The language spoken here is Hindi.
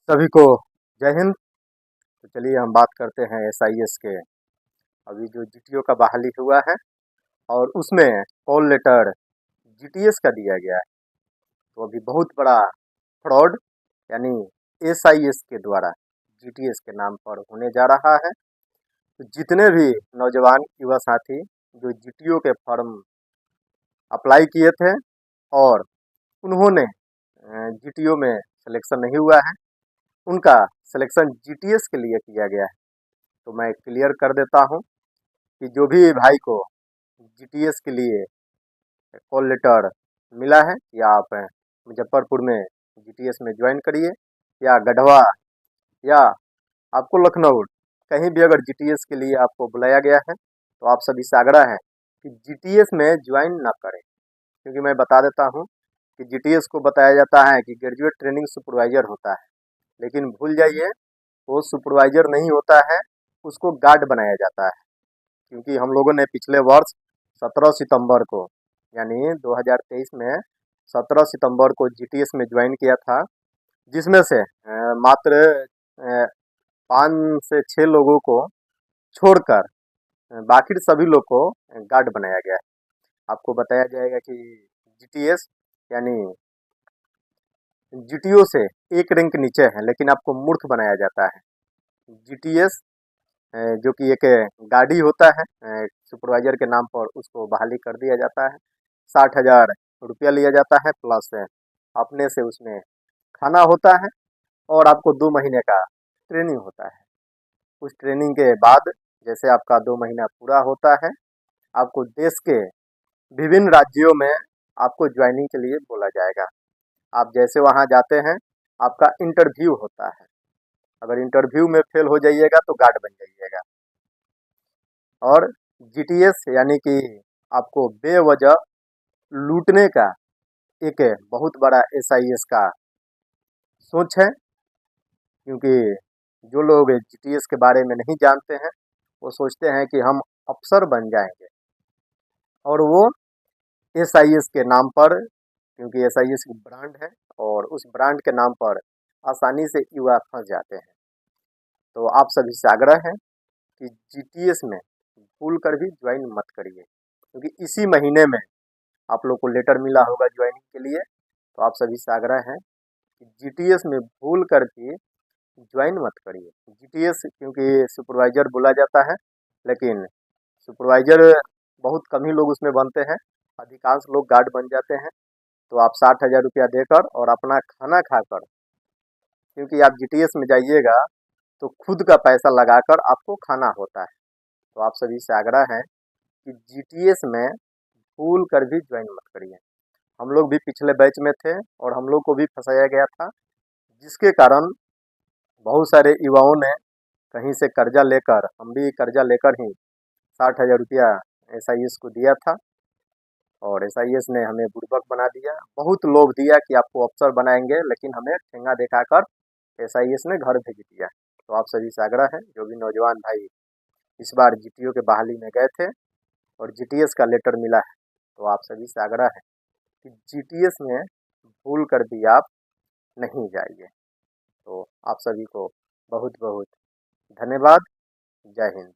सभी को जय हिंद। तो चलिए हम बात करते हैं एसआईएस के। अभी जो जीटीओ का बहाली हुआ है और उसमें कॉल लेटर जीटीएस का दिया गया है, तो अभी बहुत बड़ा फ्रॉड यानी एसआईएस के द्वारा जीटीएस के नाम पर होने जा रहा है। तो जितने भी नौजवान युवा साथी जो जीटीओ के फॉर्म अप्लाई किए थे और उन्होंने जीटीओ में सिलेक्शन नहीं हुआ है, उनका सिलेक्शन जीटीएस के लिए किया गया है। तो मैं क्लियर कर देता हूं कि जो भी भाई को जीटीएस के लिए कॉल लेटर मिला है, या आप मुजफ्फरपुर में जीटीएस में ज्वाइन करिए, या गढ़वा, या आपको लखनऊ, कहीं भी अगर जीटीएस के लिए आपको बुलाया गया है तो आप सभी से आग्रह है कि जीटीएस में ज्वाइन ना करें। क्योंकि मैं बता देता हूं कि जीटीएस को बताया जाता है कि ग्रेजुएट ट्रेनिंग सुपरवाइजर होता है, लेकिन भूल जाइए वो सुपरवाइजर नहीं होता है, उसको गार्ड बनाया जाता है। क्योंकि हम लोगों ने पिछले वर्ष 17 सितंबर को यानी 2023 में 17 सितंबर को जीटीएस में ज्वाइन किया था, जिसमें से मात्र 5 से 6 लोगों को छोड़कर बाकी सभी लोग को गार्ड बनाया गया है। आपको बताया जाएगा कि जीटीएस यानी जीटीओ से एक रैंक नीचे है, लेकिन आपको मूर्ख बनाया जाता है। जीटीएस जो कि एक गाड़ी होता है, सुपरवाइजर के नाम पर उसको बहाली कर दिया जाता है। 60,000 रुपया लिया जाता है, प्लस अपने से उसमें खाना होता है और आपको 2 महीने का ट्रेनिंग होता है। उस ट्रेनिंग के बाद जैसे आपका 2 महीना पूरा होता है, आपको देश के विभिन्न राज्यों में आपको ज्वाइनिंग के लिए बोला जाएगा। आप जैसे वहाँ जाते हैं, आपका इंटरव्यू होता है। अगर इंटरव्यू में फेल हो जाइएगा तो गार्ड बन जाइएगा। और जीटीएस यानी कि आपको बेवजह लूटने का एक बहुत बड़ा एसआईएस का सोच है। क्योंकि जो लोग जीटीएस के बारे में नहीं जानते हैं, वो सोचते हैं कि हम अफसर बन जाएंगे, और वो एसआईएस के नाम पर, क्योंकि एसआईएस की ब्रांड है और उस ब्रांड के नाम पर आसानी से युवा फंस जाते हैं। तो आप सभी से आग्रह है कि जीटीएस में भूल कर भी ज्वाइन मत करिए, क्योंकि इसी महीने में आप लोग को लेटर मिला होगा ज्वाइनिंग के लिए। तो आप सभी से आग्रह है कि जीटीएस में भूल कर भी ज्वाइन मत करिए। जीटीएस क्योंकि सुपरवाइजर बोला जाता है, लेकिन सुपरवाइजर बहुत कम ही लोग उसमें बनते हैं, अधिकांश लोग गार्ड बन जाते हैं। तो आप 60,000 रुपया देकर और अपना खाना खाकर, क्योंकि आप जीटीएस में जाइएगा तो खुद का पैसा लगाकर आपको खाना होता है। तो आप सभी से आग्रह है कि जीटीएस में भूल कर भी ज्वाइन मत करिए। हम लोग भी पिछले बैच में थे और हम लोग को भी फंसाया गया था, जिसके कारण बहुत सारे युवाओं ने कहीं से कर्जा लेकर, हम भी कर्जा लेकर ही 60,000 रुपया एसआईएस को दिया था, और एसआईएस ने हमें बुड़बक बना दिया। बहुत लोभ दिया कि आपको अफसर बनाएंगे, लेकिन हमें ठेंगा दिखाकर एसआईएस ने घर भेज दिया। तो आप सभी से आग्रह है, जो भी नौजवान भाई इस बार जीटीओ के बहाली में गए थे और जीटीएस का लेटर मिला है, तो आप सभी से आग्रह है कि जीटीएस में भूल कर भी आप नहीं जाइए। तो आप सभी को बहुत बहुत धन्यवाद। जय हिंद।